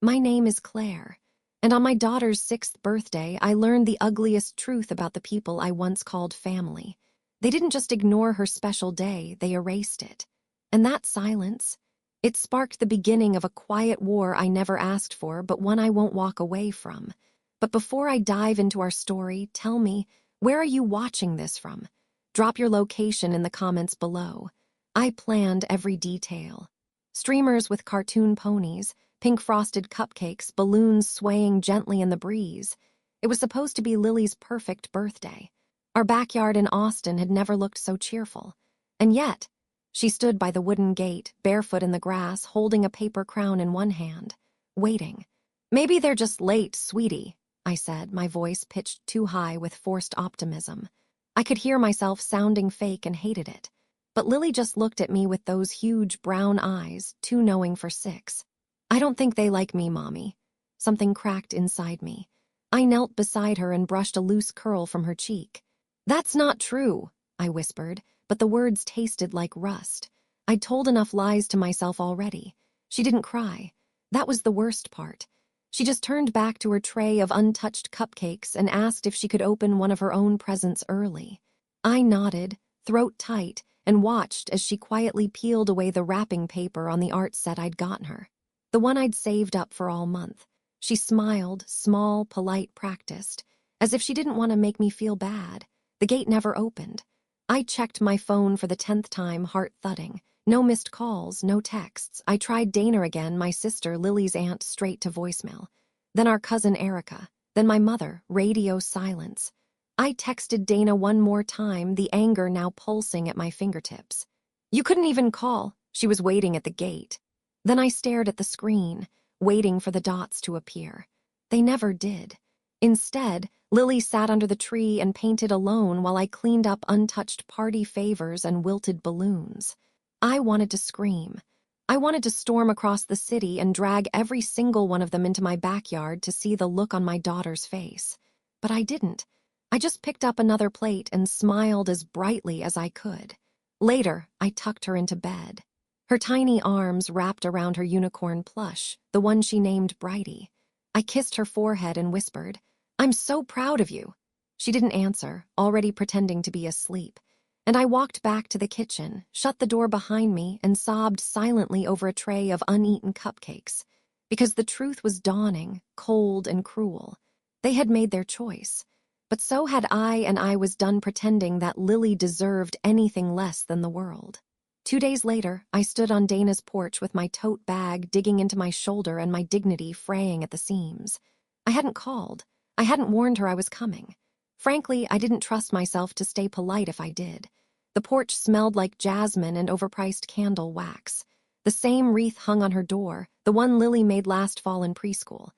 My name is Claire, and on my daughter's 6th birthday, I learned the ugliest truth about the people I once called family. They didn't just ignore her special day, they erased it. And that silence, it sparked the beginning of a quiet war I never asked for, but one I won't walk away from. But before I dive into our story, tell me, where are you watching this from? Drop your location in the comments below. I planned every detail. Streamers with cartoon ponies, pink frosted cupcakes, balloons swaying gently in the breeze. It was supposed to be Lily's perfect birthday. Our backyard in Austin had never looked so cheerful. And yet, she stood by the wooden gate, barefoot in the grass, holding a paper crown in one hand, waiting. "Maybe they're just late, sweetie," I said, my voice pitched too high with forced optimism. I could hear myself sounding fake and hated it. But Lily just looked at me with those huge brown eyes, too knowing for 6. "I don't think they like me, Mommy." Something cracked inside me. I knelt beside her and brushed a loose curl from her cheek. "That's not true," I whispered, but the words tasted like rust. I'd told enough lies to myself already. She didn't cry. That was the worst part. She just turned back to her tray of untouched cupcakes and asked if she could open one of her own presents early. I nodded, throat tight, and watched as she quietly peeled away the wrapping paper on the art set I'd gotten her. The one I'd saved up for all month. She smiled, small, polite, practiced, as if she didn't want to make me feel bad. The gate never opened. I checked my phone for the 10th time, heart thudding. No missed calls, no texts. I tried Dana again, my sister, Lily's aunt, straight to voicemail. Then our cousin Erica. Then my mother, radio silence. I texted Dana one more time, the anger now pulsing at my fingertips. "You couldn't even call." She was waiting at the gate. Then I stared at the screen, waiting for the dots to appear. They never did. Instead, Lily sat under the tree and painted alone while I cleaned up untouched party favors and wilted balloons. I wanted to scream. I wanted to storm across the city and drag every single one of them into my backyard to see the look on my daughter's face. But I didn't. I just picked up another plate and smiled as brightly as I could. Later, I tucked her into bed. Her tiny arms wrapped around her unicorn plush, the one she named Brighty. I kissed her forehead and whispered, "I'm so proud of you." She didn't answer, already pretending to be asleep. And I walked back to the kitchen, shut the door behind me, and sobbed silently over a tray of uneaten cupcakes. Because the truth was dawning, cold and cruel. They had made their choice. But so had I, and I was done pretending that Lily deserved anything less than the world. 2 days later, I stood on Dana's porch with my tote bag digging into my shoulder and my dignity fraying at the seams. I hadn't called. I hadn't warned her I was coming. Frankly, I didn't trust myself to stay polite if I did. The porch smelled like jasmine and overpriced candle wax. The same wreath hung on her door, the one Lily made last fall in preschool.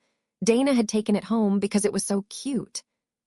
Dana had taken it home because it was so cute.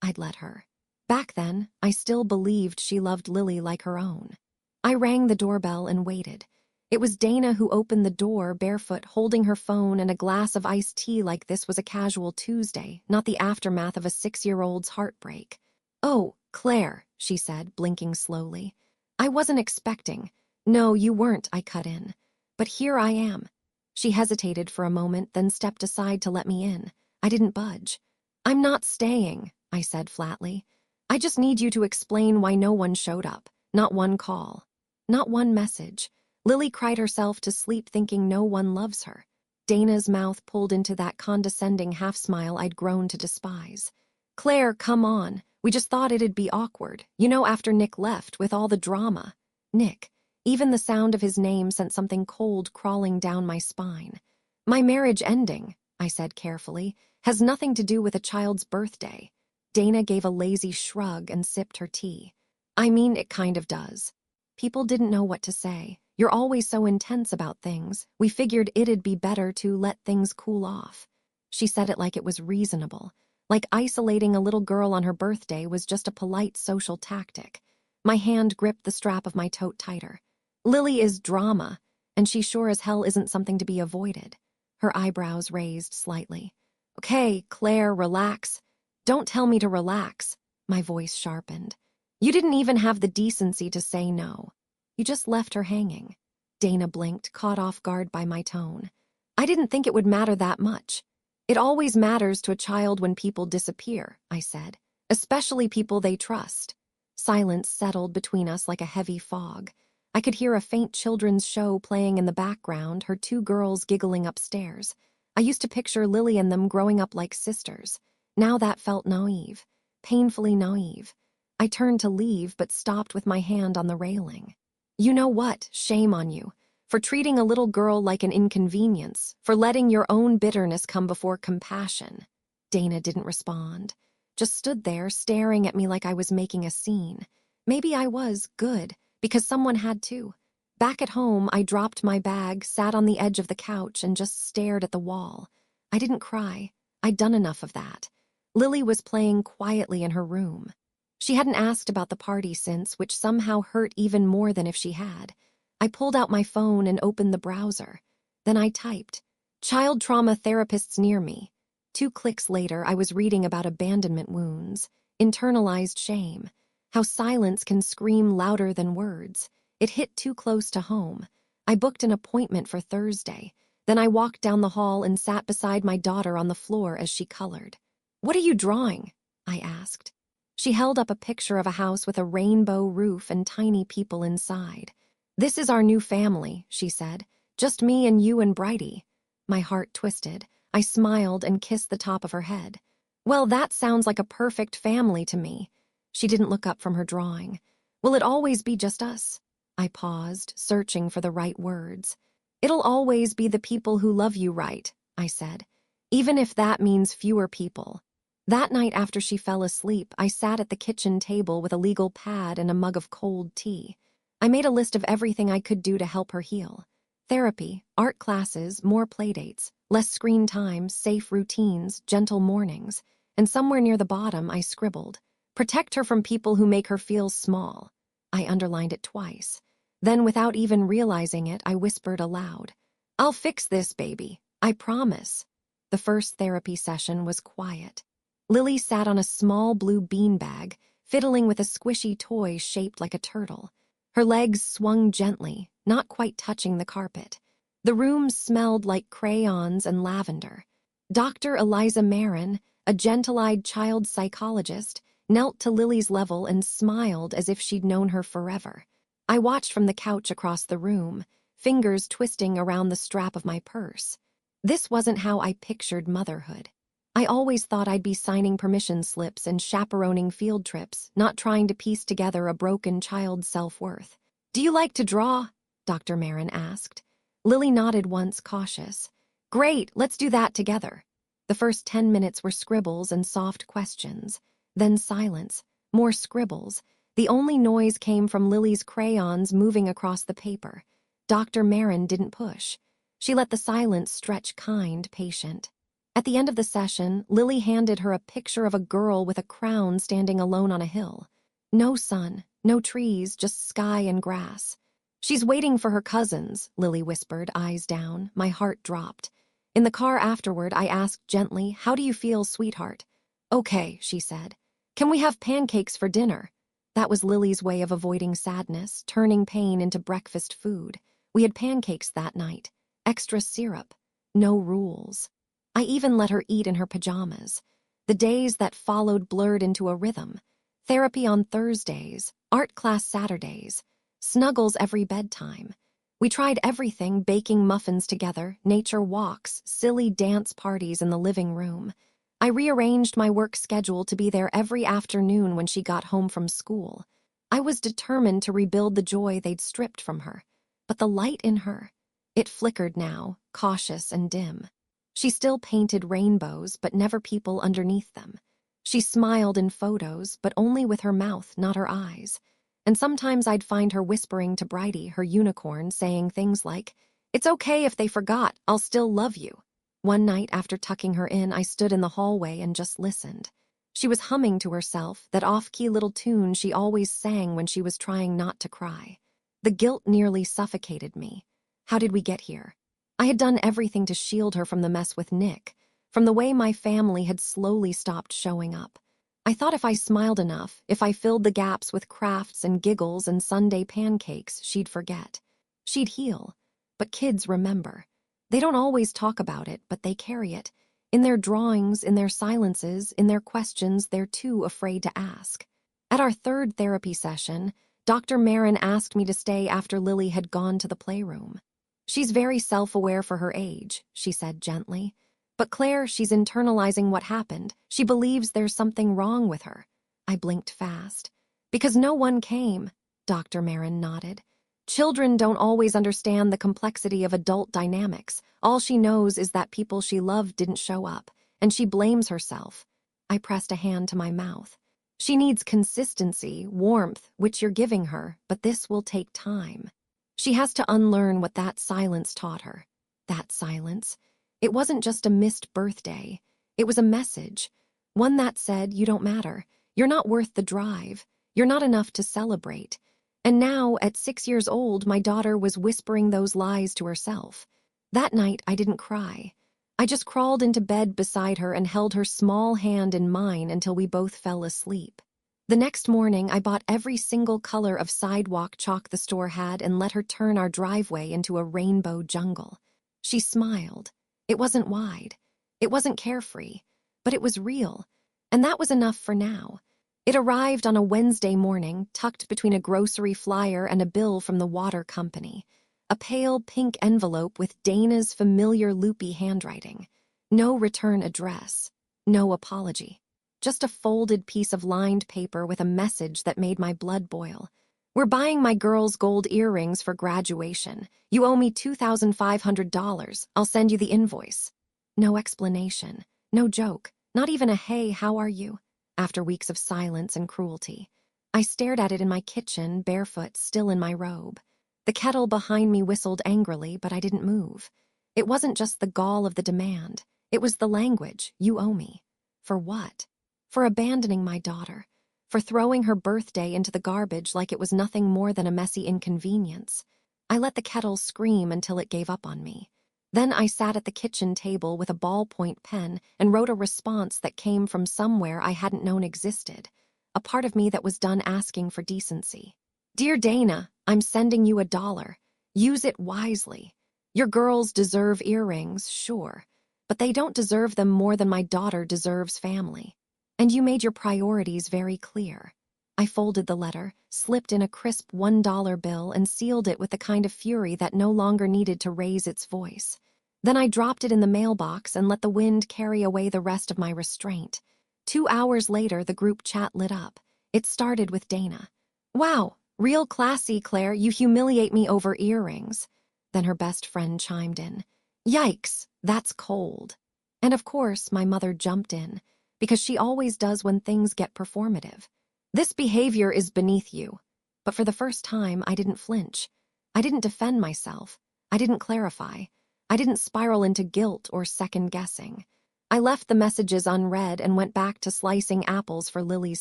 I'd let her. Back then, I still believed she loved Lily like her own. I rang the doorbell and waited. It was Dana who opened the door, barefoot, holding her phone and a glass of iced tea like this was a casual Tuesday, not the aftermath of a 6-year-old's heartbreak. "Oh, Claire," she said, blinking slowly. "I wasn't expecting." "No, you weren't," I cut in. "But here I am." She hesitated for a moment, then stepped aside to let me in. I didn't budge. "I'm not staying," I said flatly. "I just need you to explain why no one showed up. Not one call. Not one message." Lily cried herself to sleep thinking no one loves her. Dana's mouth pulled into that condescending half-smile I'd grown to despise. "Claire, come on. We just thought it'd be awkward. You know, after Nick left, with all the drama." Nick. Even the sound of his name sent something cold crawling down my spine. "My marriage ending," I said carefully, "has nothing to do with a child's birthday." Dana gave a lazy shrug and sipped her tea. "I mean, it kind of does." People didn't know what to say. "You're always so intense about things. We figured it'd be better to let things cool off." She said it like it was reasonable. Like isolating a little girl on her birthday was just a polite social tactic. My hand gripped the strap of my tote tighter. "Lily is drama, and she sure as hell isn't something to be avoided." Her eyebrows raised slightly. "Okay, Claire, relax." "Don't tell me to relax." My voice sharpened. "You didn't even have the decency to say no. You just left her hanging." Dana blinked, caught off guard by my tone. "I didn't think it would matter that much." It always matters to a child when people disappear, I said, especially people they trust. Silence settled between us like a heavy fog. I could hear a faint children's show playing in the background, her two girls giggling upstairs. I used to picture Lily and them growing up like sisters. Now that felt naive, painfully naive. I turned to leave but stopped with my hand on the railing. You know what? Shame on you. For treating a little girl like an inconvenience, for letting your own bitterness come before compassion. Dana didn't respond, just stood there staring at me like I was making a scene. Maybe I was good, because someone had to. Back at home, I dropped my bag, sat on the edge of the couch, and just stared at the wall. I didn't cry. I'd done enough of that. Lily was playing quietly in her room. She hadn't asked about the party since, which somehow hurt even more than if she had. I pulled out my phone and opened the browser. Then I typed, "Child trauma therapists near me." 2 clicks later, I was reading about abandonment wounds, internalized shame, how silence can scream louder than words. It hit too close to home. I booked an appointment for Thursday. Then I walked down the hall and sat beside my daughter on the floor as she colored. "What are you drawing?" I asked. She held up a picture of a house with a rainbow roof and tiny people inside. "This is our new family," she said. "Just me and you and Brighty." My heart twisted. I smiled and kissed the top of her head. "Well, that sounds like a perfect family to me." She didn't look up from her drawing. "Will it always be just us?" I paused, searching for the right words. "It'll always be the people who love you right," I said, "even if that means fewer people." That night after she fell asleep, I sat at the kitchen table with a legal pad and a mug of cold tea. I made a list of everything I could do to help her heal. Therapy, art classes, more playdates, less screen time, safe routines, gentle mornings. And somewhere near the bottom, I scribbled, "Protect her from people who make her feel small." I underlined it twice. Then, without even realizing it, I whispered aloud, "I'll fix this, baby. I promise." The first therapy session was quiet. Lily sat on a small blue beanbag, fiddling with a squishy toy shaped like a turtle. Her legs swung gently, not quite touching the carpet. The room smelled like crayons and lavender. Dr. Eliza Marin, a gentle-eyed child psychologist, knelt to Lily's level and smiled as if she'd known her forever. I watched from the couch across the room, fingers twisting around the strap of my purse. This wasn't how I pictured motherhood. I always thought I'd be signing permission slips and chaperoning field trips, not trying to piece together a broken child's self-worth. "Do you like to draw?" Dr. Marin asked. Lily nodded once, cautious. "Great, let's do that together." The first 10 minutes were scribbles and soft questions. Then silence, more scribbles. The only noise came from Lily's crayons moving across the paper. Dr. Marin didn't push. She let the silence stretch kind, patient. At the end of the session, Lily handed her a picture of a girl with a crown standing alone on a hill. No sun, no trees, just sky and grass. "She's waiting for her cousins," Lily whispered, eyes down. My heart dropped. In the car afterward, I asked gently, "How do you feel, sweetheart?" "Okay," she said. "Can we have pancakes for dinner?" That was Lily's way of avoiding sadness, turning pain into breakfast food. We had pancakes that night. Extra syrup. No rules. I even let her eat in her pajamas. The days that followed blurred into a rhythm. Therapy on Thursdays, art class Saturdays, snuggles every bedtime. We tried everything, baking muffins together, nature walks, silly dance parties in the living room. I rearranged my work schedule to be there every afternoon when she got home from school. I was determined to rebuild the joy they'd stripped from her. But the light in her, it flickered now, cautious and dim. She still painted rainbows, but never people underneath them. She smiled in photos, but only with her mouth, not her eyes. And sometimes I'd find her whispering to Brighty, her unicorn, saying things like, "It's okay if they forgot, I'll still love you." One night, after tucking her in, I stood in the hallway and just listened. She was humming to herself, that off-key little tune she always sang when she was trying not to cry. The guilt nearly suffocated me. How did we get here? I had done everything to shield her from the mess with Nick, from the way my family had slowly stopped showing up. I thought if I smiled enough, if I filled the gaps with crafts and giggles and Sunday pancakes, she'd forget. She'd heal. But kids remember. They don't always talk about it, but they carry it. In their drawings, in their silences, in their questions they're too afraid to ask. At our third therapy session, Dr. Marin asked me to stay after Lily had gone to the playroom. "She's very self-aware for her age," she said gently. "But Claire, she's internalizing what happened. She believes there's something wrong with her." I blinked fast. "Because no one came," Dr. Marin nodded. "Children don't always understand the complexity of adult dynamics. All she knows is that people she loved didn't show up, and she blames herself." I pressed a hand to my mouth. "She needs consistency, warmth, which you're giving her, but this will take time. She has to unlearn what that silence taught her." That silence. It wasn't just a missed birthday. It was a message. One that said, "You don't matter. You're not worth the drive. You're not enough to celebrate." And now, at 6 years old, my daughter was whispering those lies to herself. That night, I didn't cry. I just crawled into bed beside her and held her small hand in mine until we both fell asleep. The next morning, I bought every single color of sidewalk chalk the store had and let her turn our driveway into a rainbow jungle. She smiled. It wasn't wide. It wasn't carefree. But it was real. And that was enough for now. It arrived on a Wednesday morning, tucked between a grocery flyer and a bill from the water company. A pale pink envelope with Dana's familiar loopy handwriting. No return address. No apology. Just a folded piece of lined paper with a message that made my blood boil. "We're buying my girl's gold earrings for graduation. You owe me $2,500. I'll send you the invoice." No explanation. No joke. Not even a "Hey, how are you?" After weeks of silence and cruelty. I stared at it in my kitchen, barefoot, still in my robe. The kettle behind me whistled angrily, but I didn't move. It wasn't just the gall of the demand. It was the language. "You owe me." For what? For abandoning my daughter. For throwing her birthday into the garbage like it was nothing more than a messy inconvenience. I let the kettle scream until it gave up on me. Then I sat at the kitchen table with a ballpoint pen and wrote a response that came from somewhere I hadn't known existed. A part of me that was done asking for decency. "Dear Dana, I'm sending you $1. Use it wisely. Your girls deserve earrings, sure, but they don't deserve them more than my daughter deserves family. And you made your priorities very clear." I folded the letter, slipped in a crisp $1 bill, and sealed it with the kind of fury that no longer needed to raise its voice. Then I dropped it in the mailbox and let the wind carry away the rest of my restraint. 2 hours later, the group chat lit up. It started with Dana. "Wow, real classy, Claire. You humiliate me over earrings." Then her best friend chimed in. "Yikes, that's cold." And of course, my mother jumped in, because she always does when things get performative. "This behavior is beneath you." But for the first time, I didn't flinch. I didn't defend myself. I didn't clarify. I didn't spiral into guilt or second-guessing. I left the messages unread and went back to slicing apples for Lily's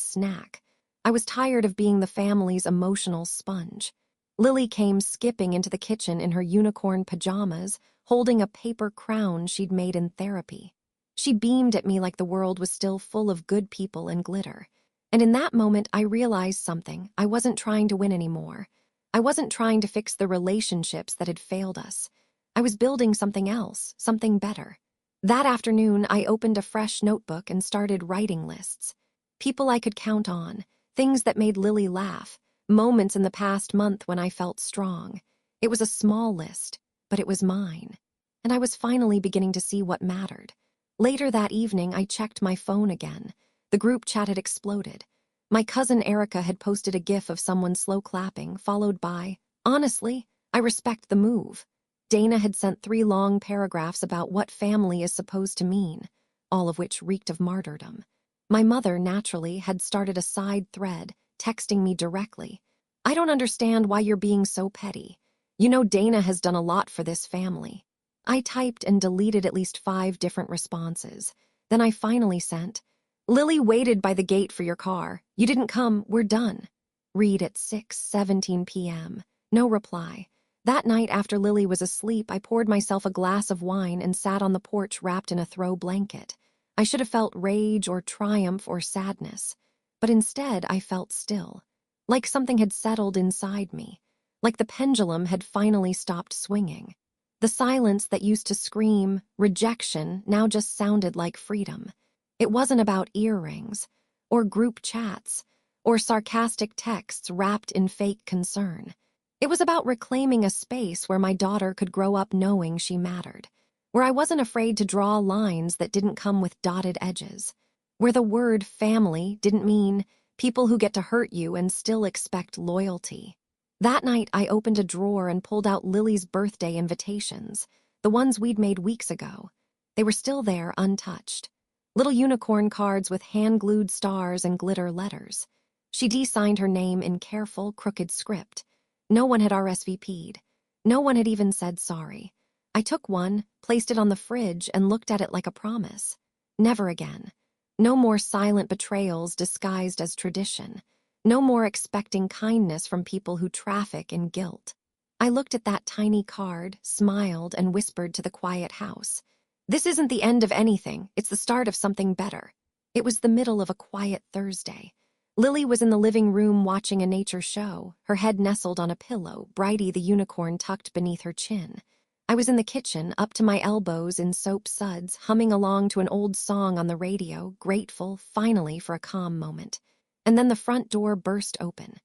snack. I was tired of being the family's emotional sponge. Lily came skipping into the kitchen in her unicorn pajamas, holding a paper crown she'd made in therapy. She beamed at me like the world was still full of good people and glitter. And in that moment, I realized something. I wasn't trying to win anymore. I wasn't trying to fix the relationships that had failed us. I was building something else, something better. That afternoon, I opened a fresh notebook and started writing lists. People I could count on, things that made Lily laugh, moments in the past month when I felt strong. It was a small list, but it was mine. And I was finally beginning to see what mattered. Later that evening, I checked my phone again. The group chat had exploded. My cousin Erica had posted a gif of someone slow clapping, followed by, "Honestly, I respect the move." Dana had sent 3 long paragraphs about what family is supposed to mean, all of which reeked of martyrdom. My mother, naturally, had started a side thread, texting me directly. "I don't understand why you're being so petty. You know Dana has done a lot for this family." I typed and deleted at least 5 different responses. Then I finally sent, "Lily waited by the gate for your car. You didn't come, we're done." Read at 6:17 p.m. No reply. That night after Lily was asleep, I poured myself a glass of wine and sat on the porch wrapped in a throw blanket. I should have felt rage or triumph or sadness. But instead, I felt still. Like something had settled inside me. Like the pendulum had finally stopped swinging. The silence that used to scream rejection now just sounded like freedom. It wasn't about earrings, or group chats, or sarcastic texts wrapped in fake concern. It was about reclaiming a space where my daughter could grow up knowing she mattered, where I wasn't afraid to draw lines that didn't come with dotted edges, where the word family didn't mean people who get to hurt you and still expect loyalty. That night, I opened a drawer and pulled out Lily's birthday invitations, the ones we'd made weeks ago. They were still there, untouched. Little unicorn cards with hand-glued stars and glitter letters. She'd signed her name in careful, crooked script. No one had RSVP'd. No one had even said sorry. I took one, placed it on the fridge, and looked at it like a promise. Never again. No more silent betrayals disguised as tradition. No more expecting kindness from people who traffic in guilt. I looked at that tiny card, smiled, and whispered to the quiet house. This isn't the end of anything, it's the start of something better. It was the middle of a quiet Thursday. Lily was in the living room watching a nature show, her head nestled on a pillow, Brighty the unicorn tucked beneath her chin. I was in the kitchen, up to my elbows in soap suds, humming along to an old song on the radio, grateful, finally, for a calm moment. And then the front door burst open.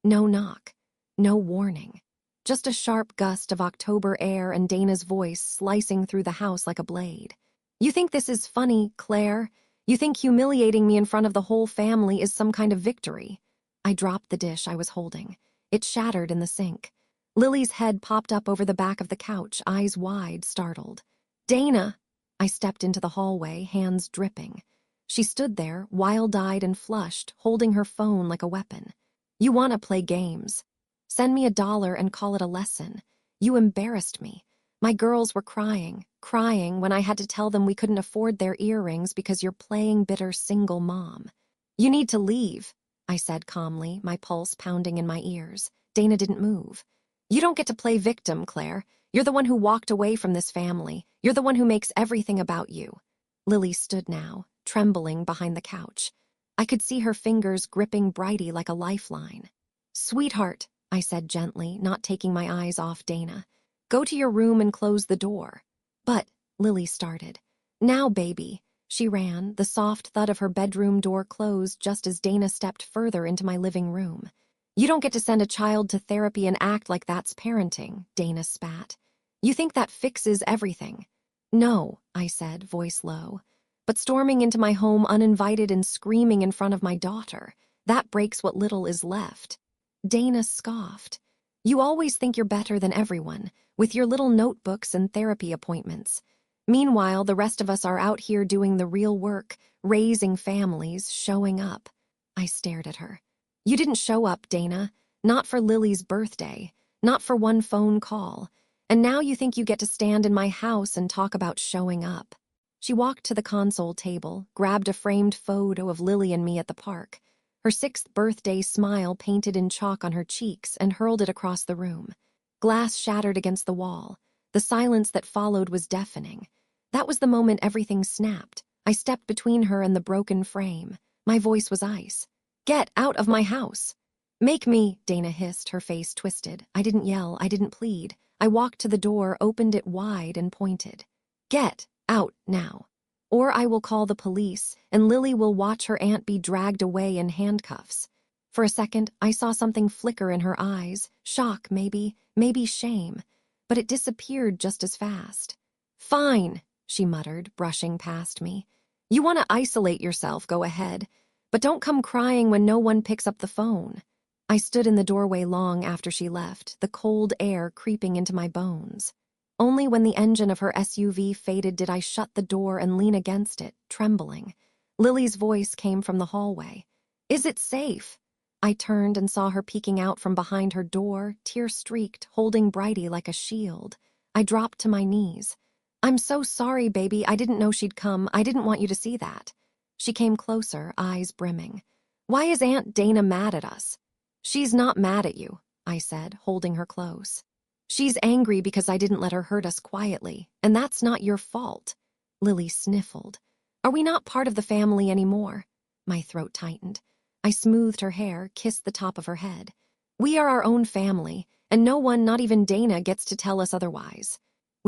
No knock, no warning. Just a sharp gust of October air and Dana's voice slicing through the house like a blade. You think this is funny, Claire? You think humiliating me in front of the whole family is some kind of victory? I dropped the dish I was holding. It shattered in the sink. Lily's head popped up over the back of the couch, eyes wide, startled. Dana! I stepped into the hallway, hands dripping. She stood there, wild-eyed and flushed, holding her phone like a weapon. You want to play games. Send me $1 and call it a lesson. You embarrassed me. My girls were crying when I had to tell them we couldn't afford their earrings because you're playing bitter single mom. You need to leave, I said calmly, my pulse pounding in my ears. Dana didn't move. You don't get to play victim, Claire. You're the one who walked away from this family. You're the one who makes everything about you. Lily stood now, trembling behind the couch. I could see her fingers gripping Brighty like a lifeline. Sweetheart, I said gently, not taking my eyes off Dana. Go to your room and close the door. But, Lily started. Now, baby. She ran, the soft thud of her bedroom door closed just as Dana stepped further into my living room. You don't get to send a child to therapy and act like that's parenting, Dana spat. You think that fixes everything. No, I said, voice low. But storming into my home uninvited and screaming in front of my daughter, that breaks what little is left. Dana scoffed. You always think you're better than everyone, with your little notebooks and therapy appointments. Meanwhile, the rest of us are out here doing the real work, raising families, showing up. I stared at her. You didn't show up, Dana. Not for Lily's birthday. Not for one phone call. And now you think you get to stand in my house and talk about showing up. She walked to the console table, grabbed a framed photo of Lily and me at the park. Her 6th birthday smile painted in chalk on her cheeks, and hurled it across the room. Glass shattered against the wall. The silence that followed was deafening. That was the moment everything snapped. I stepped between her and the broken frame. My voice was ice. Get out of my house. Make me, Dana hissed, her face twisted. I didn't yell, I didn't plead. I walked to the door, opened it wide, and pointed. Get out now. Or I will call the police, and Lily will watch her aunt be dragged away in handcuffs. For a second, I saw something flicker in her eyes. Shock, maybe shame. But it disappeared just as fast. Fine, she muttered, brushing past me. You want to isolate yourself, go ahead. But don't come crying when no one picks up the phone. I stood in the doorway long after she left, the cold air creeping into my bones. Only when the engine of her SUV faded did I shut the door and lean against it, trembling. Lily's voice came from the hallway. Is it safe? I turned and saw her peeking out from behind her door, tear-streaked, holding Brighty like a shield. I dropped to my knees. I'm so sorry, baby. I didn't know she'd come. I didn't want you to see that. She came closer, eyes brimming. Why is Aunt Dana mad at us? She's not mad at you, I said, holding her close. She's angry because I didn't let her hurt us quietly, and that's not your fault. Lily sniffled. Are we not part of the family anymore? My throat tightened. I smoothed her hair, kissed the top of her head. We are our own family, and no one, not even Dana, gets to tell us otherwise.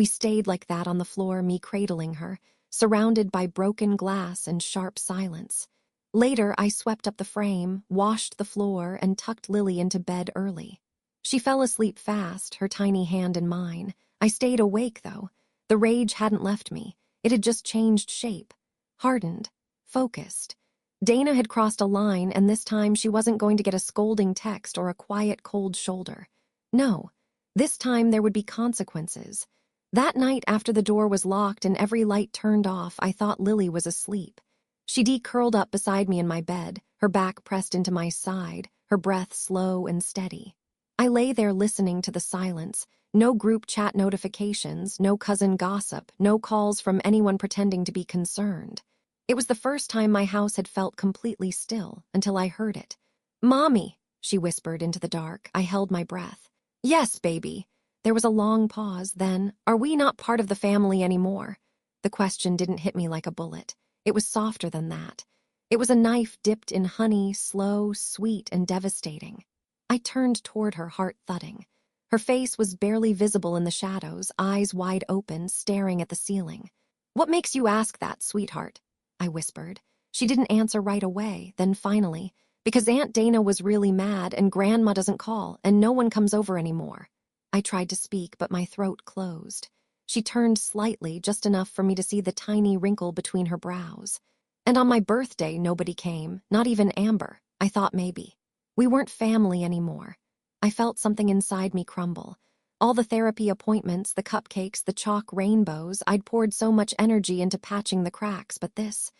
We stayed like that on the floor, me cradling her, surrounded by broken glass and sharp silence. Later, I swept up the frame, washed the floor, and tucked Lily into bed early. She fell asleep fast, her tiny hand in mine. I stayed awake, though. The rage hadn't left me. It had just changed shape. Hardened. Focused. Dana had crossed a line, and this time she wasn't going to get a scolding text or a quiet, cold shoulder. No. This time there would be consequences. That night, after the door was locked and every light turned off, I thought Lily was asleep. She curled up beside me in my bed, her back pressed into my side, her breath slow and steady. I lay there listening to the silence. No group chat notifications, no cousin gossip, no calls from anyone pretending to be concerned. It was the first time my house had felt completely still until I heard it. "Mommy," she whispered into the dark. I held my breath. "Yes, baby." There was a long pause, then, "Are we not part of the family anymore?" The question didn't hit me like a bullet. It was softer than that. It was a knife dipped in honey, slow, sweet, and devastating. I turned toward her, heart thudding. Her face was barely visible in the shadows, eyes wide open, staring at the ceiling. "What makes you ask that, sweetheart?" I whispered. She didn't answer right away, then finally, "Because Aunt Dana was really mad and Grandma doesn't call and no one comes over anymore." I tried to speak, but my throat closed. She turned slightly, just enough for me to see the tiny wrinkle between her brows. "And on my birthday, nobody came, not even Amber. I thought maybe. We weren't family anymore." I felt something inside me crumble. All the therapy appointments, the cupcakes, the chalk rainbows, I'd poured so much energy into patching the cracks, but this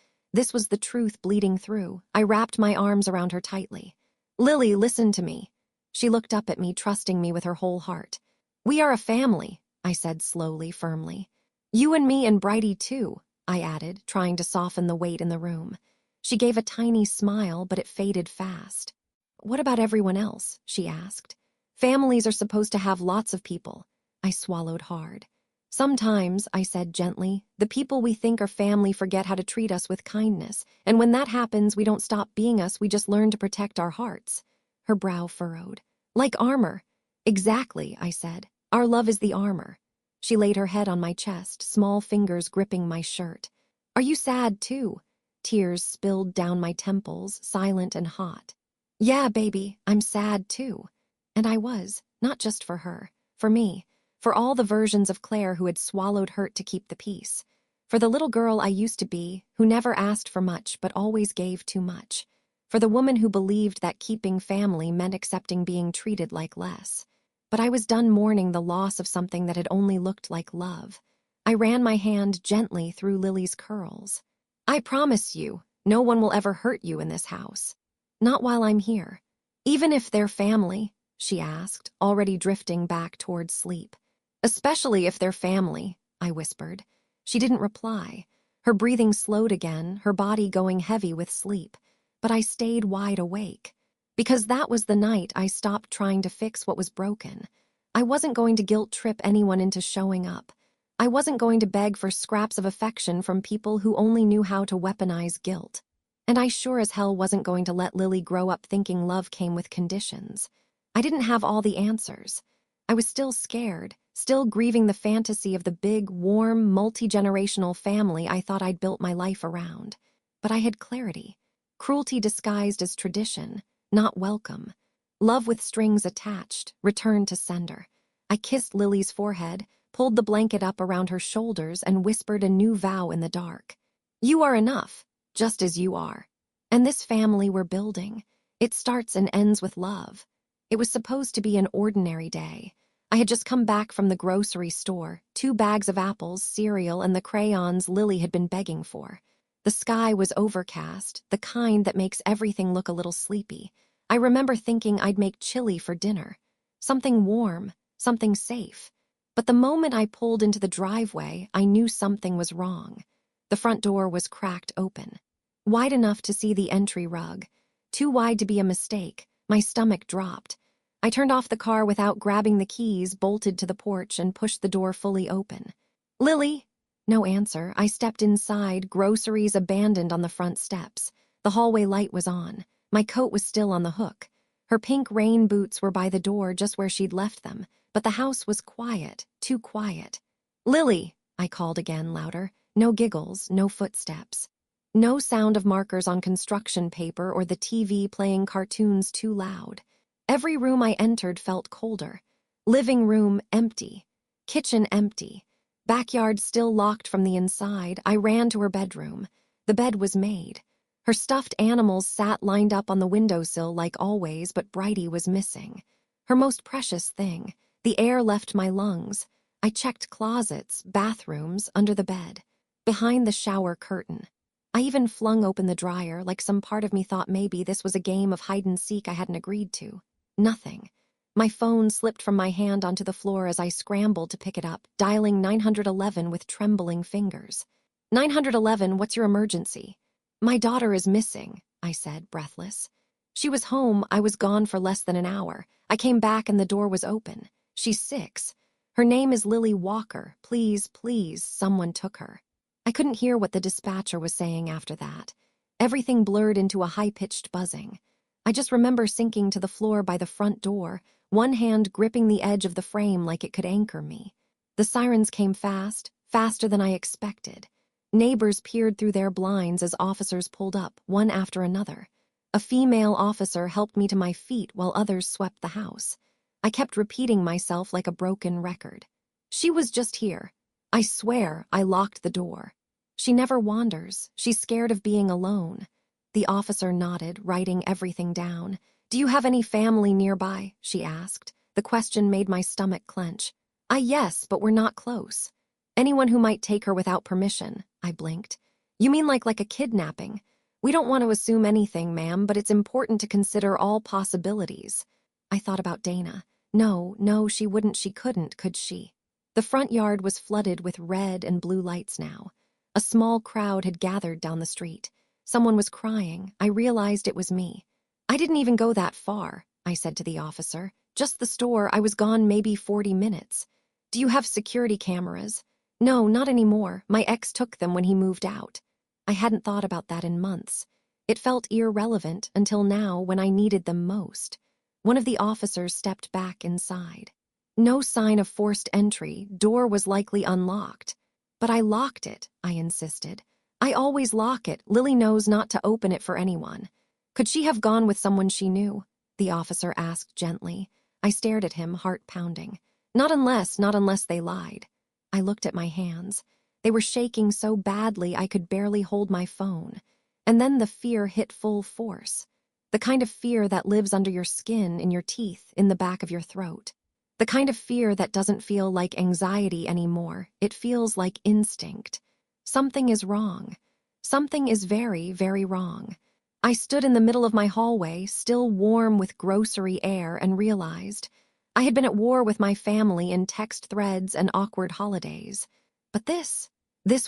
was the truth bleeding through. I wrapped my arms around her tightly. "Lily, listen to me." She looked up at me, trusting me with her whole heart. "We are a family," I said slowly, firmly. "You and me and Brighty too," I added, trying to soften the weight in the room. She gave a tiny smile, but it faded fast. "What about everyone else?" she asked. "Families are supposed to have lots of people." I swallowed hard. "Sometimes," I said gently, "the people we think are family forget how to treat us with kindness, and when that happens, we don't stop being us, we just learn to protect our hearts." Her brow furrowed. "Like armor." "Exactly," I said. "Our love is the armor." She laid her head on my chest, small fingers gripping my shirt. "Are you sad too?" Tears spilled down my temples, silent and hot. "Yeah, baby, I'm sad too." And I was, not just for her, for me, for all the versions of Claire who had swallowed hurt to keep the peace, for the little girl I used to be, who never asked for much but always gave too much, for the woman who believed that keeping family meant accepting being treated like less. But I was done mourning the loss of something that had only looked like love. I ran my hand gently through Lily's curls. "I promise you, no one will ever hurt you in this house. Not while I'm here." "Even if they're family?" she asked, already drifting back towards sleep. "Especially if they're family," I whispered. She didn't reply. Her breathing slowed again, her body going heavy with sleep. But I stayed wide awake. Because that was the night I stopped trying to fix what was broken. I wasn't going to guilt-trip anyone into showing up. I wasn't going to beg for scraps of affection from people who only knew how to weaponize guilt. And I sure as hell wasn't going to let Lily grow up thinking love came with conditions. I didn't have all the answers. I was still scared, still grieving the fantasy of the big, warm, multi-generational family I thought I'd built my life around. But I had clarity. Cruelty disguised as tradition, not welcome. Love with strings attached, returned to sender. I kissed Lily's forehead, pulled the blanket up around her shoulders, and whispered a new vow in the dark. "You are enough, just as you are. And this family we're building, it starts and ends with love." It was supposed to be an ordinary day. I had just come back from the grocery store, 2 bags of apples, cereal, and the crayons Lily had been begging for. The sky was overcast, the kind that makes everything look a little sleepy. I remember thinking I'd make chili for dinner. Something warm, something safe. But the moment I pulled into the driveway, I knew something was wrong. The front door was cracked open. Wide enough to see the entry rug. Too wide to be a mistake. My stomach dropped. I turned off the car without grabbing the keys, bolted to the porch, and pushed the door fully open. "Lily?" No answer. I stepped inside, groceries abandoned on the front steps. The hallway light was on. My coat was still on the hook. Her pink rain boots were by the door just where she'd left them, but the house was quiet, too quiet. Lily, I called again louder. No giggles, no footsteps. No sound of markers on construction paper or the TV playing cartoons too loud. Every room I entered felt colder. Living room empty. Kitchen empty. Backyard still locked from the inside. I ran to her bedroom. The bed was made. Her stuffed animals sat lined up on the windowsill like always, but Brighty was missing. Her most precious thing. The air left my lungs. I checked closets, bathrooms, under the bed, behind the shower curtain. I even flung open the dryer, like some part of me thought maybe this was a game of hide-and-seek I hadn't agreed to. Nothing. My phone slipped from my hand onto the floor as I scrambled to pick it up, dialing 911 with trembling fingers. 911, what's your emergency? My daughter is missing, I said, breathless. She was home. I was gone for less than an hour. I came back and the door was open. She's 6. Her name is Lily Walker. Please, please, someone took her. I couldn't hear what the dispatcher was saying after that. Everything blurred into a high-pitched buzzing. I just remember sinking to the floor by the front door, one hand gripping the edge of the frame like it could anchor me. The sirens came fast, faster than I expected. Neighbors peered through their blinds as officers pulled up, one after another. A female officer helped me to my feet while others swept the house. I kept repeating myself like a broken record. She was just here. I swear I locked the door. She never wanders. She's scared of being alone. The officer nodded, writing everything down. Do you have any family nearby? She asked. The question made my stomach clench. Yes, but we're not close. Anyone who might take her without permission, I blinked. You mean like a kidnapping? We don't want to assume anything, ma'am, but it's important to consider all possibilities. I thought about Dana. No, she wouldn't, she couldn't, could she? The front yard was flooded with red and blue lights now. A small crowd had gathered down the street. Someone was crying. I realized it was me. I didn't even go that far, I said to the officer. Just the store. I was gone maybe 40 minutes. Do you have security cameras? No, not anymore. My ex took them when he moved out. I hadn't thought about that in months. It felt irrelevant until now when I needed them most. One of the officers stepped back inside. No sign of forced entry. Door was likely unlocked. But I locked it, I insisted. I always lock it. Lily knows not to open it for anyone. Could she have gone with someone she knew? The officer asked gently. I stared at him, heart pounding. Not unless they lied. I looked at my hands. They were shaking so badly I could barely hold my phone. And then the fear hit full force. The kind of fear that lives under your skin, in your teeth, in the back of your throat. The kind of fear that doesn't feel like anxiety anymore. It feels like instinct. Something is wrong. Something is very, very wrong. I stood in the middle of my hallway, still warm with grocery air, and realized I had been at war with my family in text threads and awkward holidays. But this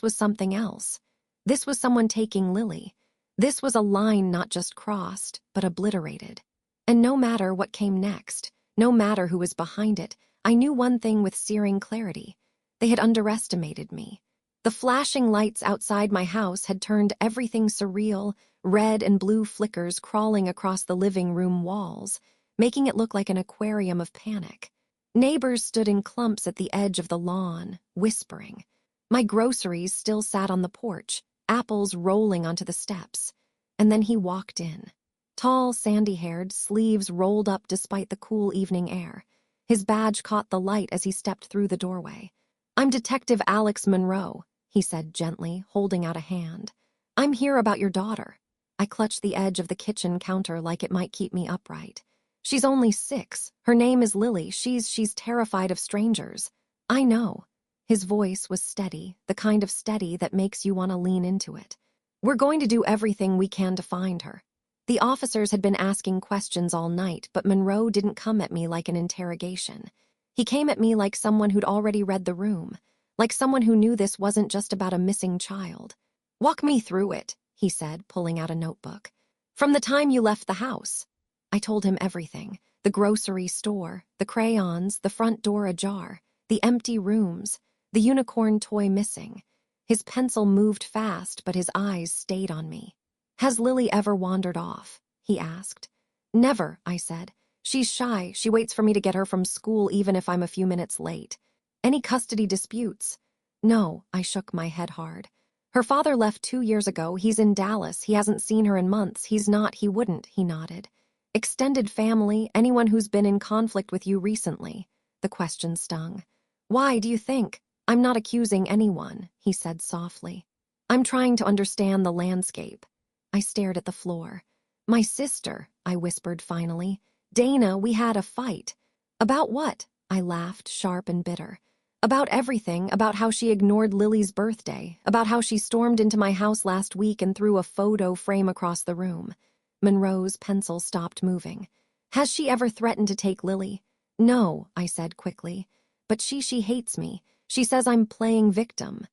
was something else. This was someone taking Lily. This was a line not just crossed, but obliterated. And no matter what came next, no matter who was behind it, I knew one thing with searing clarity. They had underestimated me. The flashing lights outside my house had turned everything surreal, red and blue flickers crawling across the living room walls, making it look like an aquarium of panic. Neighbors stood in clumps at the edge of the lawn, whispering. My groceries still sat on the porch, apples rolling onto the steps. And then he walked in. Tall, sandy-haired, sleeves rolled up despite the cool evening air. His badge caught the light as he stepped through the doorway. I'm Detective Alex Monroe, he said gently, holding out a hand. I'm here about your daughter. I clutched the edge of the kitchen counter like it might keep me upright. She's only 6. Her name is Lily. She's terrified of strangers. I know. His voice was steady, the kind of steady that makes you want to lean into it. We're going to do everything we can to find her. The officers had been asking questions all night, but Monroe didn't come at me like an interrogation. He came at me like someone who'd already read the room, like someone who knew this wasn't just about a missing child. Walk me through it, he said, pulling out a notebook. From the time you left the house. I told him everything. The grocery store, the crayons, the front door ajar, the empty rooms, the unicorn toy missing. His pencil moved fast, but his eyes stayed on me. Has Lily ever wandered off? He asked. Never, I said. She's shy. She waits for me to get her from school even if I'm a few minutes late. Any custody disputes? No, I shook my head hard. Her father left 2 years ago. He's in Dallas. He hasn't seen her in months. He wouldn't, he nodded. Extended family, anyone who's been in conflict with you recently. The question stung. Why, do you think? I'm not accusing anyone, he said softly. I'm trying to understand the landscape. I stared at the floor. My sister, I whispered finally. Dana, we had a fight. About what? I laughed, sharp and bitter. About everything, about how she ignored Lily's birthday, about how she stormed into my house last week and threw a photo frame across the room. Monroe's pencil stopped moving. Has she ever threatened to take Lily? No, I said quickly. But she hates me. She says I'm playing victim.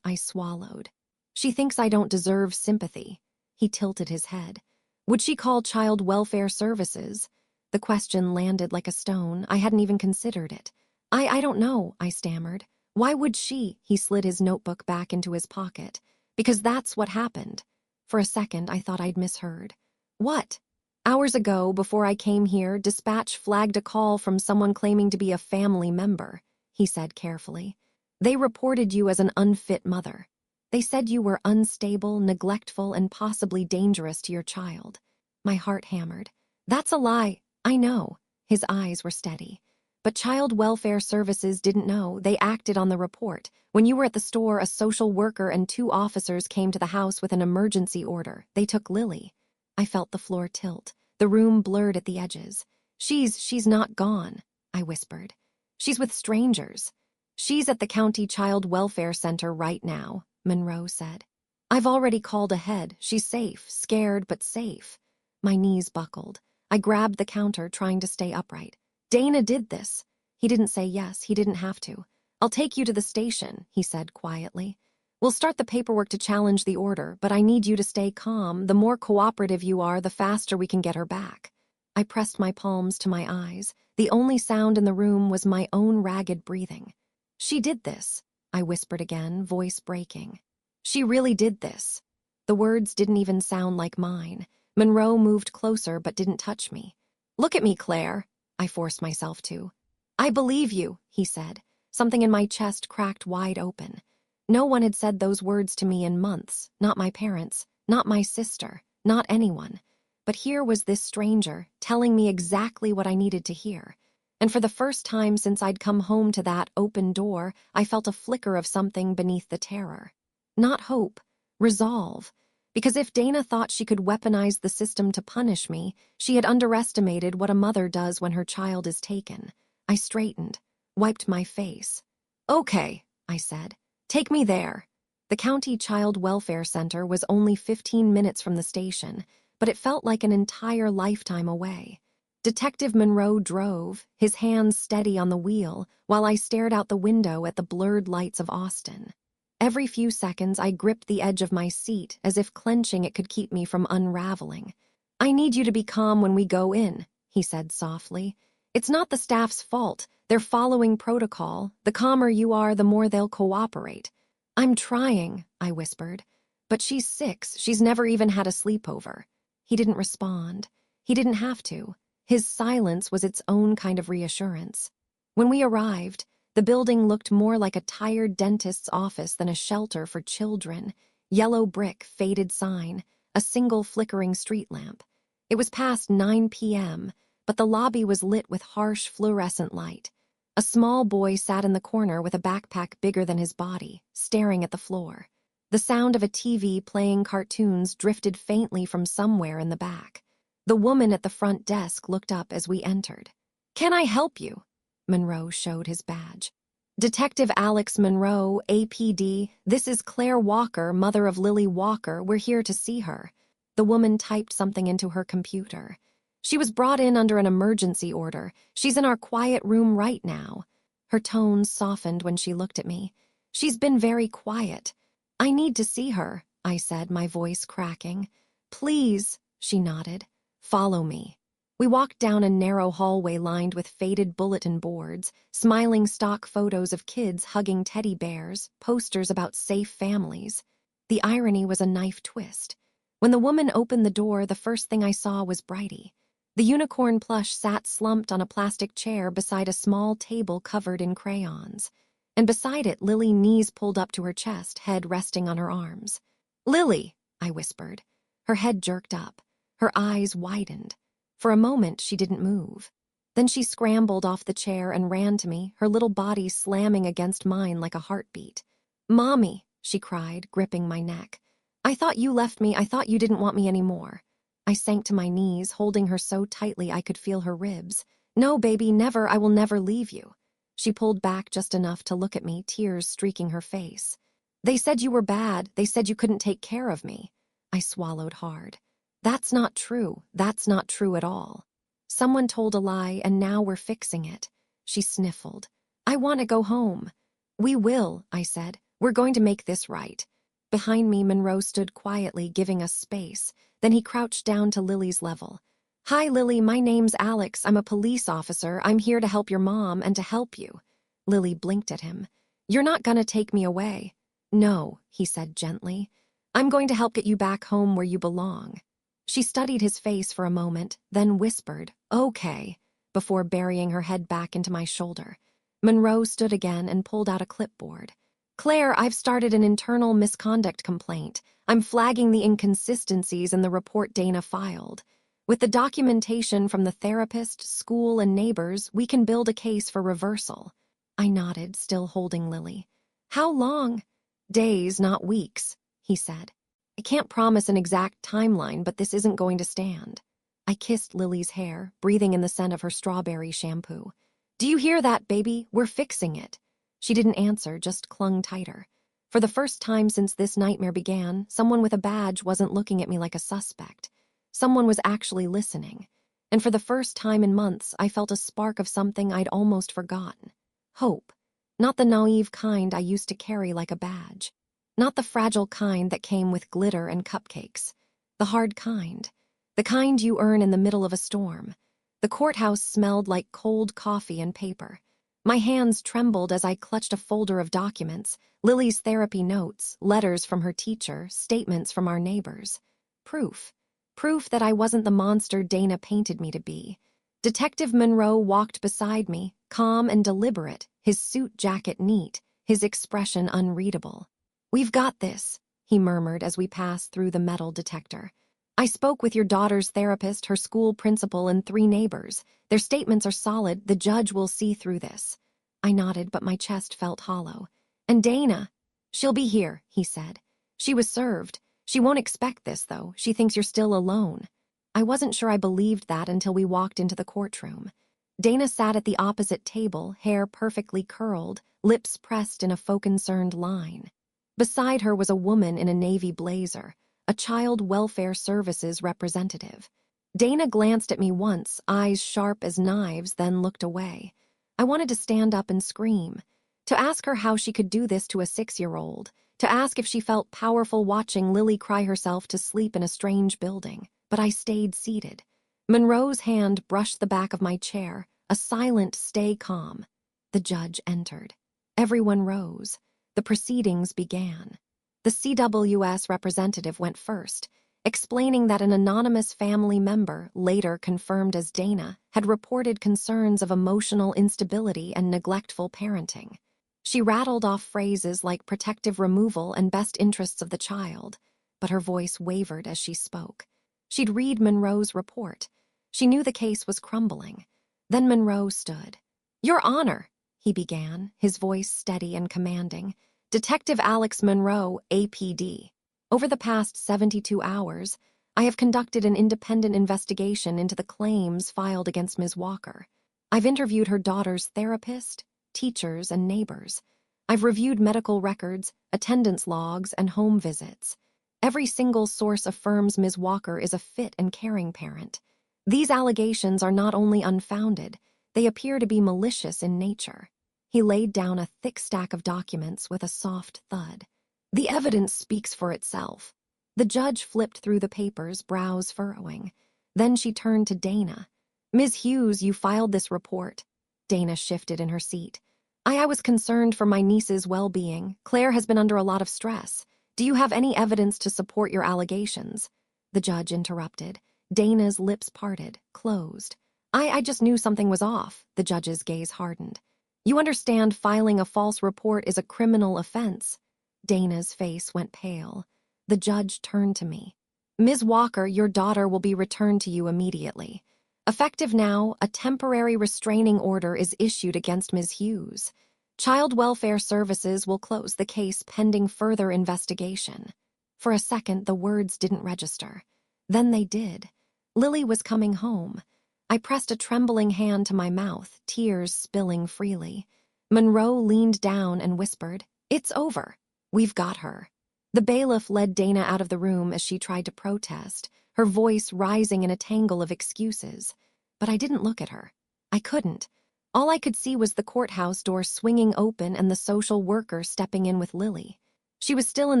I swallowed. She thinks I don't deserve sympathy. He tilted his head. Would she call child welfare services? The question landed like a stone. I hadn't even considered it. I don't know, I stammered. Why would she? He slid his notebook back into his pocket. Because that's what happened. For a second, I thought I'd misheard. What? Hours ago, before I came here, dispatch flagged a call from someone claiming to be a family member, he said carefully. They reported you as an unfit mother. They said you were unstable, neglectful, and possibly dangerous to your child. My heart hammered. That's a lie. I know. His eyes were steady. But child welfare services didn't know. They acted on the report. When you were at the store, a social worker and 2 officers came to the house with an emergency order. They took Lily. I felt the floor tilt. The room blurred at the edges. She's not gone, I whispered. She's with strangers. She's at the county child welfare center right now, Monroe said. I've already called ahead. She's safe, scared but safe. My knees buckled. I grabbed the counter, trying to stay upright. Dana did this. He didn't say yes. He didn't have to. I'll take you to the station, he said quietly. We'll start the paperwork to challenge the order, but I need you to stay calm. The more cooperative you are, the faster we can get her back. I pressed my palms to my eyes. The only sound in the room was my own ragged breathing. She did this, I whispered again, voice breaking. She really did this. The words didn't even sound like mine. Monroe moved closer but didn't touch me. Look at me, Claire, I forced myself to. I believe you, he said. Something in my chest cracked wide open. No one had said those words to me in months, not my parents, not my sister, not anyone. But here was this stranger telling me exactly what I needed to hear. And for the first time since I'd come home to that open door, I felt a flicker of something beneath the terror. Not hope, resolve. Because if Dana thought she could weaponize the system to punish me, she had underestimated what a mother does when her child is taken. I straightened, wiped my face. Okay, I said. Take me there. The county child welfare center was only 15 minutes from the station, but it felt like an entire lifetime away. Detective Monroe drove, his hands steady on the wheel, while I stared out the window at the blurred lights of Austin. Every few seconds, I gripped the edge of my seat, as if clenching it could keep me from unraveling. I need you to be calm when we go in, he said softly. It's not the staff's fault. They're following protocol. The calmer you are, the more they'll cooperate. I'm trying, I whispered. But she's 6. She's never even had a sleepover. He didn't respond. He didn't have to. His silence was its own kind of reassurance. When we arrived, the building looked more like a tired dentist's office than a shelter for children. Yellow brick, faded sign, a single flickering street lamp. It was past 9 p.m., but the lobby was lit with harsh fluorescent light. A small boy sat in the corner with a backpack bigger than his body, staring at the floor. The sound of a TV playing cartoons drifted faintly from somewhere in the back. The woman at the front desk looked up as we entered. "Can I help you?" Monroe showed his badge. "Detective Alex Monroe, APD. This is Claire Walker, mother of Lily Walker. We're here to see her." The woman typed something into her computer. "She was brought in under an emergency order. She's in our quiet room right now." Her tone softened when she looked at me. "She's been very quiet." "I need to see her," I said, my voice cracking. "Please," she nodded. "Follow me." We walked down a narrow hallway lined with faded bulletin boards, smiling stock photos of kids hugging teddy bears, posters about safe families. The irony was a knife twist. When the woman opened the door, the first thing I saw was Brighty. The unicorn plush sat slumped on a plastic chair beside a small table covered in crayons. And beside it, Lily, knees pulled up to her chest, head resting on her arms. "Lily," I whispered. Her head jerked up. Her eyes widened. For a moment, she didn't move. Then she scrambled off the chair and ran to me, her little body slamming against mine like a heartbeat. "Mommy," she cried, gripping my neck. "I thought you left me. I thought you didn't want me anymore." I sank to my knees, holding her so tightly I could feel her ribs. "No, baby, never. I will never leave you." She pulled back just enough to look at me, tears streaking her face. "They said you were bad. They said you couldn't take care of me." I swallowed hard. "That's not true. That's not true at all. Someone told a lie, and now we're fixing it." She sniffled. "I want to go home." "We will," I said. "We're going to make this right." Behind me, Monroe stood quietly, giving us space. Then he crouched down to Lily's level. "Hi, Lily, my name's Alex. I'm a police officer. I'm here to help your mom and to help you." Lily blinked at him. "You're not gonna take me away." "No," he said gently. "I'm going to help get you back home where you belong." She studied his face for a moment, then whispered, "Okay," before burying her head back into my shoulder. Monroe stood again and pulled out a clipboard. "Claire, I've started an internal misconduct complaint. I'm flagging the inconsistencies in the report Dana filed. With the documentation from the therapist, school, and neighbors, we can build a case for reversal." I nodded, still holding Lily. "How long?" "Days, not weeks," he said. "I can't promise an exact timeline, but this isn't going to stand." I kissed Lily's hair, breathing in the scent of her strawberry shampoo. "Do you hear that, baby? We're fixing it." She didn't answer, just clung tighter. For the first time since this nightmare began, someone with a badge wasn't looking at me like a suspect. Someone was actually listening. And for the first time in months, I felt a spark of something I'd almost forgotten. Hope. Not the naive kind I used to carry like a badge. Not the fragile kind that came with glitter and cupcakes. The hard kind. The kind you earn in the middle of a storm. The courthouse smelled like cold coffee and paper. My hands trembled as I clutched a folder of documents, Lily's therapy notes, letters from her teacher, statements from our neighbors. Proof. Proof that I wasn't the monster Dana painted me to be. Detective Monroe walked beside me, calm and deliberate, his suit jacket neat, his expression unreadable. "We've got this," he murmured as we passed through the metal detector. "I spoke with your daughter's therapist, her school principal, and 3 neighbors. Their statements are solid. The judge will see through this." I nodded, but my chest felt hollow. "And Dana?" "She'll be here," he said. "She was served. She won't expect this, though. She thinks you're still alone." I wasn't sure I believed that until we walked into the courtroom. Dana sat at the opposite table, hair perfectly curled, lips pressed in a faux-concerned line. Beside her was a woman in a navy blazer, a child welfare services representative. Dana glanced at me once, eyes sharp as knives, then looked away. I wanted to stand up and scream, to ask her how she could do this to a 6-year-old, to ask if she felt powerful watching Lily cry herself to sleep in a strange building, but I stayed seated. Monroe's hand brushed the back of my chair, a silent "stay calm." The judge entered. Everyone rose. The proceedings began. The CWS representative went first, explaining that an anonymous family member, later confirmed as Dana, had reported concerns of emotional instability and neglectful parenting. She rattled off phrases like protective removal and best interests of the child, but her voice wavered as she spoke. She'd read Monroe's report. She knew the case was crumbling. Then Monroe stood. "Your Honor," he began, his voice steady and commanding. "Detective Alex Monroe, APD. Over the past 72 hours, I have conducted an independent investigation into the claims filed against Ms. Walker. I've interviewed her daughter's therapist, teachers, and neighbors. I've reviewed medical records, attendance logs, and home visits. Every single source affirms Ms. Walker is a fit and caring parent. These allegations are not only unfounded, they appear to be malicious in nature." He laid down a thick stack of documents with a soft thud. "The evidence speaks for itself." The judge flipped through the papers, brows furrowing. Then she turned to Dana. "Ms. Hughes, you filed this report." Dana shifted in her seat. I was concerned for my niece's well-being. Claire has been under a lot of stress. Do you have any evidence to support your allegations?" The judge interrupted. Dana's lips parted, closed. I just knew something was off." The judge's gaze hardened. You understand filing a false report is a criminal offense." Dana's face went pale. The judge turned to me. "Ms. Walker, your daughter will be returned to you immediately. Effective now, a temporary restraining order is issued against Ms. Hughes. Child Welfare Services will close the case pending further investigation." For a second, the words didn't register. Then they did. Lily was coming home. I pressed a trembling hand to my mouth, tears spilling freely. Monroe leaned down and whispered, "It's over. We've got her." The bailiff led Dana out of the room as she tried to protest, her voice rising in a tangle of excuses. But I didn't look at her. I couldn't. All I could see was the courthouse door swinging open and the social worker stepping in with Lily. She was still in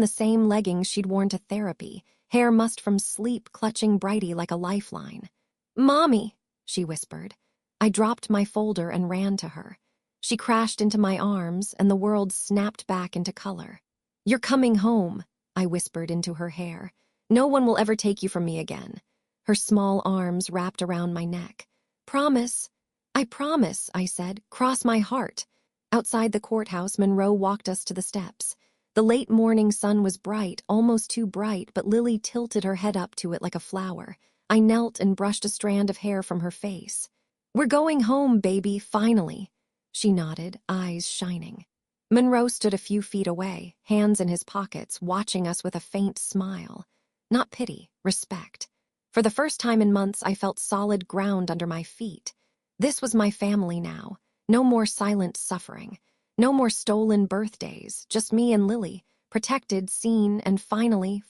the same leggings she'd worn to therapy, hair mussed from sleep clutching Brighty like a lifeline. "Mommy," she whispered. I dropped my folder and ran to her. She crashed into my arms, and the world snapped back into color. "You're coming home," I whispered into her hair. "No one will ever take you from me again." Her small arms wrapped around my neck. "Promise." "I promise," I said. "Cross my heart." Outside the courthouse, Monroe walked us to the steps. The late morning sun was bright, almost too bright, but Lily tilted her head up to it like a flower. I knelt and brushed a strand of hair from her face. "We're going home, baby, finally." She nodded, eyes shining. Monroe stood a few feet away, hands in his pockets, watching us with a faint smile. Not pity, respect. For the first time in months, I felt solid ground under my feet. This was my family now. No more silent suffering. No more stolen birthdays. Just me and Lily, protected, seen, and finally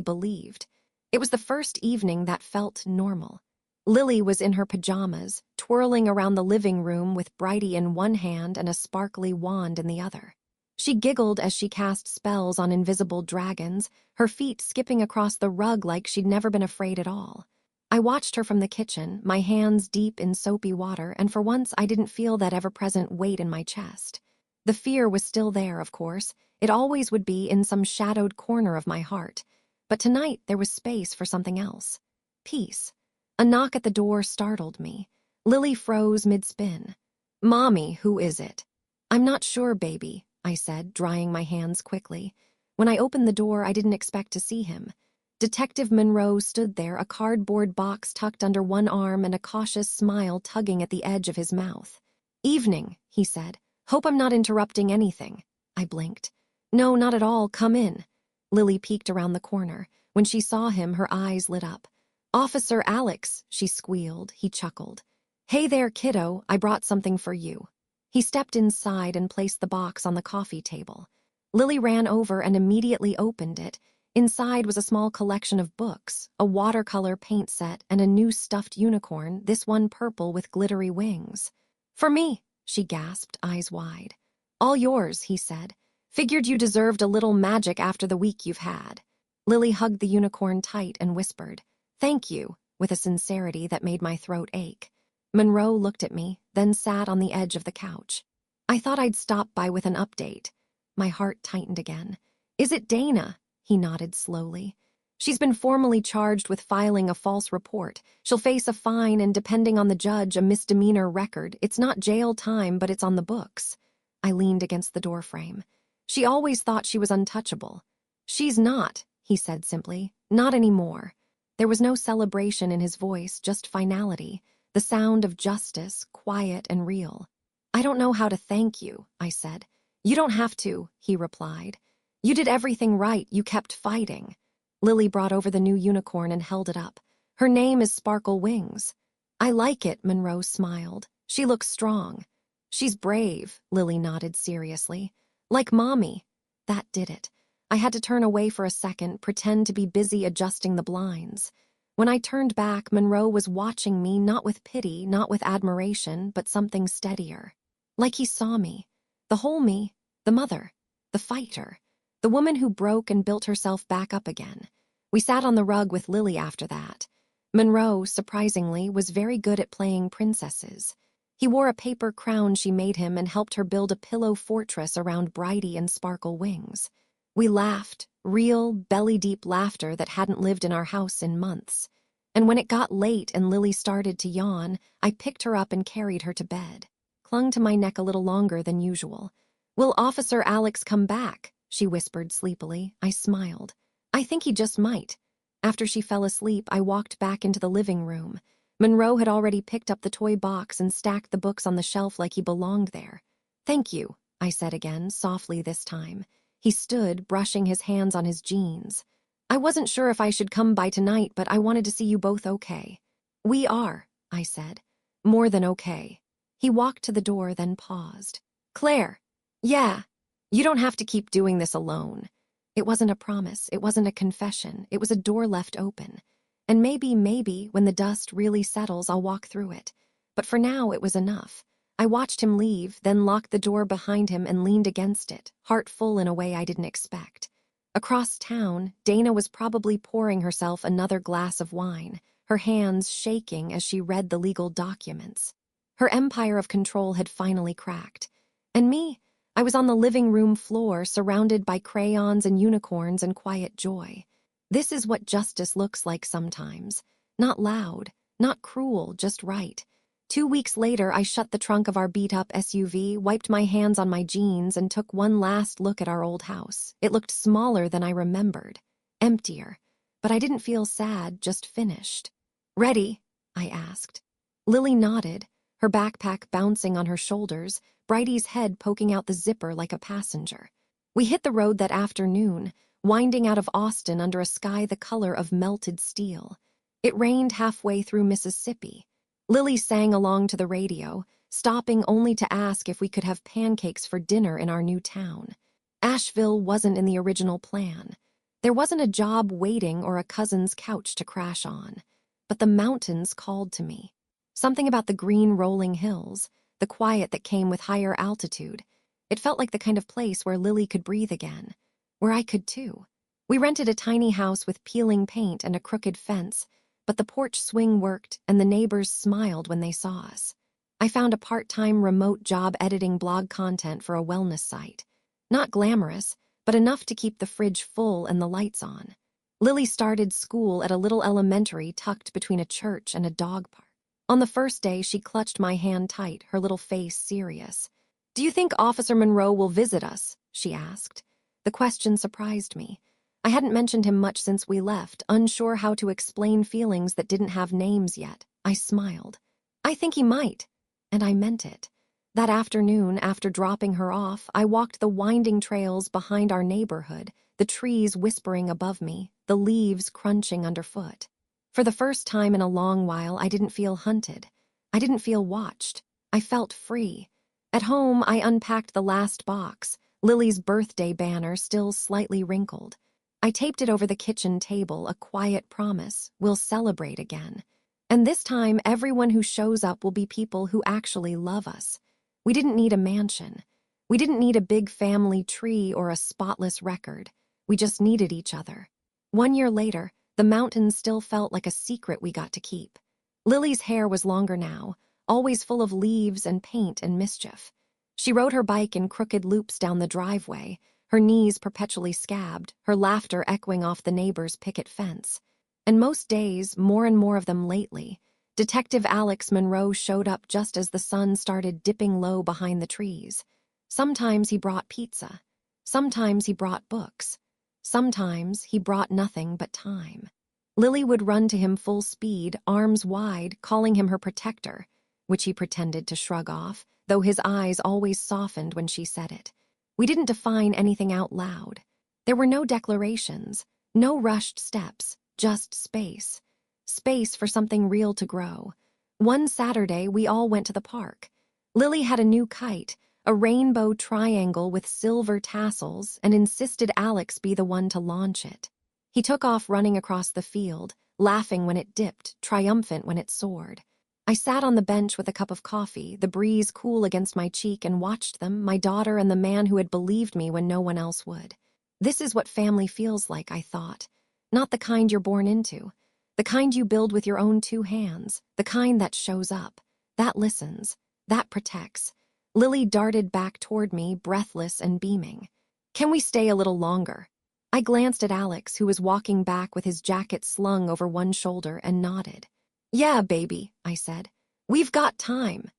believed. It was the first evening that felt normal. Lily was in her pajamas, twirling around the living room with Brighty in one hand and a sparkly wand in the other. She giggled as she cast spells on invisible dragons, her feet skipping across the rug like she'd never been afraid at all. I watched her from the kitchen, my hands deep in soapy water, and for once I didn't feel that ever-present weight in my chest. The fear was still there, of course. It always would be in some shadowed corner of my heart. But tonight there was space for something else. Peace. A knock at the door startled me. Lily froze mid-spin. "Mommy, who is it?" "I'm not sure, baby," I said, drying my hands quickly. When I opened the door, I didn't expect to see him. Detective Monroe stood there, a cardboard box tucked under one arm and a cautious smile tugging at the edge of his mouth. "Evening," he said. "Hope I'm not interrupting anything." I blinked. "No, not at all. Come in." Lily peeked around the corner. When she saw him, her eyes lit up. "Officer Alex," she squealed. He chuckled. "Hey there, kiddo. I brought something for you." He stepped inside and placed the box on the coffee table. Lily ran over and immediately opened it. Inside was a small collection of books, a watercolor paint set, and a new stuffed unicorn, this one purple with glittery wings. "For me," she gasped, eyes wide. "All yours," he said. "Figured you deserved a little magic after the week you've had." Lily hugged the unicorn tight and whispered, "Thank you," with a sincerity that made my throat ache. Monroe looked at me, then sat on the edge of the couch. "I thought I'd stop by with an update." My heart tightened again. "Is it Dana?" He nodded slowly. "She's been formally charged with filing a false report. She'll face a fine and, depending on the judge, a misdemeanor record. It's not jail time, but it's on the books." I leaned against the doorframe. "She always thought she was untouchable." "She's not," he said simply. "Not anymore." There was no celebration in his voice, just finality, the sound of justice, quiet and real. "I don't know how to thank you," I said. "You don't have to," he replied. "You did everything right. You kept fighting." Lily brought over the new unicorn and held it up. "Her name is Sparkle Wings." "I like it," Monroe smiled. "She looks strong." "She's brave," Lily nodded seriously. "Like Mommy." That did it. I had to turn away for a second, pretend to be busy adjusting the blinds. When I turned back, Monroe was watching me, not with pity, not with admiration, but something steadier. Like he saw me. The whole me. The mother. The fighter. The woman who broke and built herself back up again. We sat on the rug with Lily after that. Monroe, surprisingly, was very good at playing princesses. He wore a paper crown she made him and helped her build a pillow fortress around Brighty and Sparkle Wings. We laughed, real, belly-deep laughter that hadn't lived in our house in months. And when it got late and Lily started to yawn, I picked her up and carried her to bed. clung to my neck a little longer than usual. "Will Officer Alex come back?" she whispered sleepily. I smiled. "I think he just might." After she fell asleep, I walked back into the living room. Monroe had already picked up the toy box and stacked the books on the shelf like he belonged there. "Thank you," I said again, softly this time. He stood, brushing his hands on his jeans. "I wasn't sure if I should come by tonight, but I wanted to see you both okay." "We are," I said. "More than okay." He walked to the door, then paused. "Claire." "Yeah. You don't have to keep doing this alone." It wasn't a promise, it wasn't a confession, it was a door left open. And maybe, when the dust really settles, I'll walk through it. But for now, it was enough. I watched him leave, then locked the door behind him and leaned against it, heart full in a way I didn't expect. Across town, Dana was probably pouring herself another glass of wine, her hands shaking as she read the legal documents. Her empire of control had finally cracked. And me? I was on the living room floor, surrounded by crayons and unicorns and quiet joy. This is what justice looks like sometimes. Not loud, not cruel, just right. 2 weeks later, I shut the trunk of our beat-up SUV, wiped my hands on my jeans, and took one last look at our old house. It looked smaller than I remembered, emptier. But I didn't feel sad, just finished. "Ready?" I asked. Lily nodded, her backpack bouncing on her shoulders, Bridie's head poking out the zipper like a passenger. We hit the road that afternoon, winding out of Austin under a sky the color of melted steel. It rained halfway through Mississippi. Lily sang along to the radio, stopping only to ask if we could have pancakes for dinner in our new town. Asheville wasn't in the original plan. There wasn't a job waiting or a cousin's couch to crash on. But the mountains called to me. Something about the green rolling hills, the quiet that came with higher altitude. It felt like the kind of place where Lily could breathe again, where I could too. We rented a tiny house with peeling paint and a crooked fence, but the porch swing worked and the neighbors smiled when they saw us. I found a part-time remote job editing blog content for a wellness site. Not glamorous, but enough to keep the fridge full and the lights on. Lily started school at a little elementary tucked between a church and a dog park. On the first day, she clutched my hand tight, her little face serious. "Do you think Officer Monroe will visit us?" she asked. The question surprised me. I hadn't mentioned him much since we left, unsure how to explain feelings that didn't have names yet. I smiled. "I think he might." And I meant it. That afternoon, after dropping her off, I walked the winding trails behind our neighborhood, the trees whispering above me, the leaves crunching underfoot. For the first time in a long while, I didn't feel hunted. I didn't feel watched. I felt free. At home, I unpacked the last box, Lily's birthday banner still slightly wrinkled. I taped it over the kitchen table, a quiet promise, we'll celebrate again. And this time, everyone who shows up will be people who actually love us. We didn't need a mansion. We didn't need a big family tree or a spotless record. We just needed each other. 1 year later, the mountains still felt like a secret we got to keep. Lily's hair was longer now, always full of leaves and paint and mischief. She rode her bike in crooked loops down the driveway, her knees perpetually scabbed, her laughter echoing off the neighbor's picket fence. And most days, more and more of them lately, Detective Alex Monroe showed up just as the sun started dipping low behind the trees. Sometimes he brought pizza. Sometimes he brought books. Sometimes he brought nothing but time. Lily would run to him full speed, arms wide, calling him her protector, which he pretended to shrug off, though his eyes always softened when she said it. We didn't define anything out loud. There were no declarations, no rushed steps, just space. Space for something real to grow. One Saturday, we all went to the park. Lily had a new kite, a rainbow triangle with silver tassels, and insisted Alex be the one to launch it. He took off running across the field, laughing when it dipped, triumphant when it soared. I sat on the bench with a cup of coffee, the breeze cool against my cheek, and watched them, my daughter and the man who had believed me when no one else would. This is what family feels like, I thought. Not the kind you're born into. The kind you build with your own 2 hands. The kind that shows up. That listens. That protects. Lily darted back toward me, breathless and beaming. "Can we stay a little longer?" I glanced at Alex, who was walking back with his jacket slung over one shoulder, and nodded. "Yeah, baby," I said. "We've got time."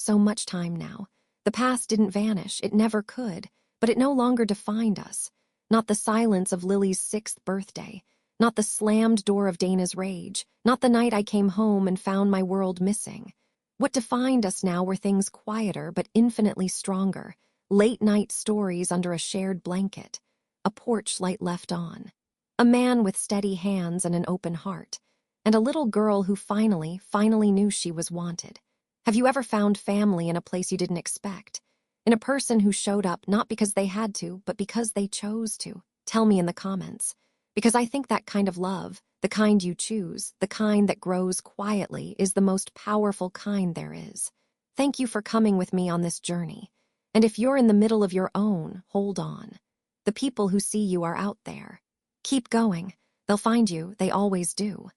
So much time now. The past didn't vanish, it never could, but it no longer defined us. Not the silence of Lily's 6th birthday, not the slammed door of Dana's rage, not the night I came home and found my world missing. What defined us now were things quieter but infinitely stronger, late-night stories under a shared blanket, a porch light left on, a man with steady hands and an open heart, and a little girl who finally knew she was wanted. Have you ever found family in a place you didn't expect? In a person who showed up not because they had to, but because they chose to? Tell me in the comments. Because I think that kind of love, the kind you choose, the kind that grows quietly, is the most powerful kind there is. Thank you for coming with me on this journey. And if you're in the middle of your own, hold on. The people who see you are out there. Keep going. They'll find you, they always do.